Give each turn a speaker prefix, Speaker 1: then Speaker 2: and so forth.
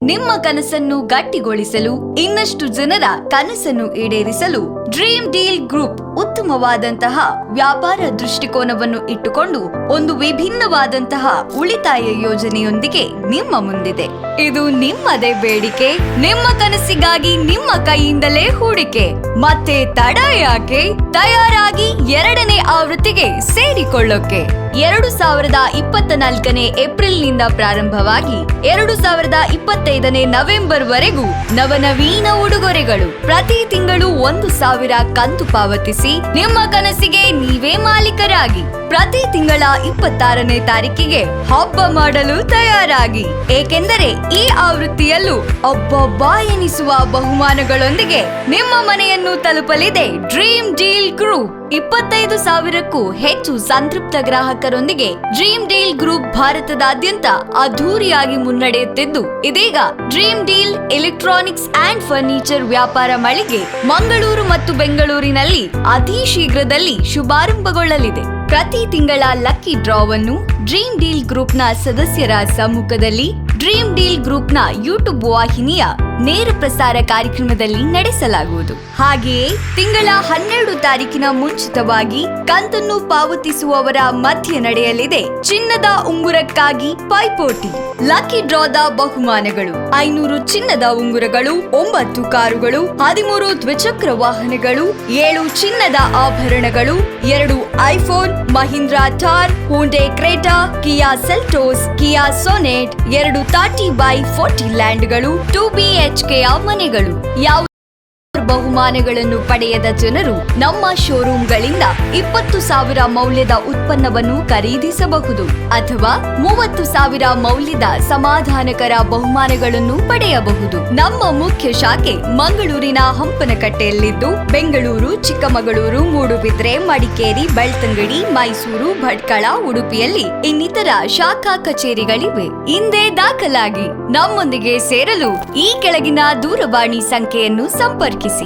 Speaker 1: ನಿಮ್ಮ ಕನಸನ್ನು ಗಟ್ಟಿಗೊಳಿಸಲು, ಇನ್ನಷ್ಟು ಜನರ ಕನಸನ್ನು ಈಡೇರಿಸಲು ಡ್ರೀಮ್ ಡೀಲ್ ಗ್ರೂಪ್ ಉತ್ತಮವಾದಂತಹ ವ್ಯಾಪಾರ ದೃಷ್ಟಿಕೋನವನ್ನು ಇಟ್ಟುಕೊಂಡು ಒಂದು ವಿಭಿನ್ನವಾದಂತಹ ಉಳಿತಾಯ ಯೋಜನೆಯೊಂದಿಗೆ ನಿಮ್ಮ ಮುಂದಿದೆ. ಇದು ನಿಮ್ಮದೇ ಬೇಡಿಕೆ, ನಿಮ್ಮ ಕನಸಿಗಾಗಿ ನಿಮ್ಮ ಕೈಯಿಂದಲೇ ಹೂಡಿಕೆ. ಮತ್ತೆ ತಡ ಯಾಕೆ? ತಯಾರಾಗಿ 2ನೇ ಆವೃತ್ತಿಗೆ ಸೇರಿಕೊಳ್ಳೋಕೆ. 2024 ಏಪ್ರಿಲ್ನಿಂದ ಪ್ರಾರಂಭವಾಗಿ 2025 ನವೆಂಬರ್ ವರೆಗೂ ನವನವೀನ ಉಡುಗೊರೆಗಳು. ಪ್ರತಿ ತಿಂಗಳು 1,000 ಕಂತು ಪಾವತಿಸಿ ನಿಮ್ಮ ಕನಸಿಗೆ ನೀವೇ ಮಾಲೀಕರಾಗಿ. ಪ್ರತಿ ತಿಂಗಳ 26ನೇ ತಾರೀಕಿಗೆ ಹಬ್ಬ ಮಾಡಲು ತಯಾರಾಗಿ. ಏಕೆಂದರೆ ಈ ಆವೃತ್ತಿಯಲ್ಲೂ ಅಬ್ಬಬ್ಬಾ ಎನಿಸುವ ಬಹುಮಾನಗಳೊಂದಿಗೆ ನಿಮ್ಮ ಮನೆಯನ್ನು ತಲುಪಲಿದೆ ಡ್ರೀಮ್ ಡೀಲ್ ಗ್ರೂಪ್. 25,000ಕ್ಕೂ ಹೆಚ್ಚು ಸಂತೃಪ್ತ ಗ್ರಾಹಕರೊಂದಿಗೆ ಡ್ರೀಮ್ ಡೀಲ್ ಗ್ರೂಪ್ ಭಾರತದಾದ್ಯಂತ ಅದ್ಧೂರಿಯಾಗಿ ಮುನ್ನಡೆಯುತ್ತಿದ್ದು, ಇದೀಗ dream deal electronics and furniture ವ್ಯಾಪಾರ ಮಳಿಗೆ ಮಂಗಳೂರು ಮತ್ತು ಬೆಂಗಳೂರಿನಲ್ಲಿ ಅತಿ ಶೀಘ್ರದಲ್ಲಿ ಶುಭಾರಂಭಗೊಳ್ಳಲಿದೆ. ಪ್ರತಿ ತಿಂಗಳ ಲಕ್ಕಿ ಡ್ರಾವನ್ನು ಡ್ರೀಮ್ ಡೀಲ್ ಗ್ರೂಪ್ನ ಸದಸ್ಯರ ಸಮ್ಮುಖದಲ್ಲಿ ಡ್ರೀಮ್ ಡೀಲ್ ಗ್ರೂಪ್ನ ಯೂಟ್ಯೂಬ್ ವಾಹಿನಿಯ ನೇರ ಪ್ರಸಾರ ಕಾರ್ಯಕ್ರಮದಲ್ಲಿ ನಡೆಸಲಾಗುವುದು. ಹಾಗೆಯೇ ತಿಂಗಳ 12 ತಾರೀಕಿನ ಮುಂಚಿತವಾಗಿ ಕಂತನ್ನು ಪಾವತಿಸುವವರ ಮಧ್ಯೆ ನಡೆಯಲಿದೆ ಚಿನ್ನದ ಉಂಗುರಕ್ಕಾಗಿ ಪೈಪೋಟಿ. ಲಕ್ಕಿ ಡ್ರಾದ ಬಹುಮಾನಗಳು: 500 ಚಿನ್ನದ ಉಂಗುರಗಳು, 9 ಕಾರುಗಳು, 13 ದ್ವಿಚಕ್ರ ವಾಹನಗಳು, 7 ಚಿನ್ನದ ಆಭರಣಗಳು, 2 iPhone, Mahindra Thar, Hyundai Creta, Kia Seltos, Kia Sonet, 2 30x40 ಲ್ಯಾಂಡ್ಗಳು, 2 BHK ಮನೆಗಳು. ಬಹುಮಾನಗಳನ್ನು ಪಡೆಯದ ಜನರು ನಮ್ಮ ಶೋರೂಮ್ಗಳಿಂದ 20,000 ಮೌಲ್ಯದ ಉತ್ಪನ್ನವನ್ನು ಖರೀದಿಸಬಹುದು ಅಥವಾ 30,000 ಮೌಲ್ಯದ ಸಮಾಧಾನಕರ ಬಹುಮಾನಗಳನ್ನು ಪಡೆಯಬಹುದು. ನಮ್ಮ ಮುಖ್ಯ ಶಾಖೆ ಮಂಗಳೂರಿನ ಹಂಪನಕಟ್ಟೆಯಲ್ಲಿದ್ದು, ಬೆಂಗಳೂರು, ಚಿಕ್ಕಮಗಳೂರು, ಮೂಡುಬಿದ್ರೆ, ಮಡಿಕೇರಿ, ಬೆಳ್ತಂಗಡಿ, ಮೈಸೂರು, ಭಟ್ಕಳ, ಉಡುಪಿಯಲ್ಲಿ ಇನ್ನಿತರ ಶಾಖಾ ಕಚೇರಿಗಳಿವೆ. ಹಿಂದೆ ದಾಖಲಾಗಿ ನಮ್ಮೊಂದಿಗೆ ಸೇರಲು ಈ ಕೆಳಗಿನ ದೂರವಾಣಿ ಸಂಖ್ಯೆಯನ್ನು ಸಂಪರ್ಕಿಸಿ.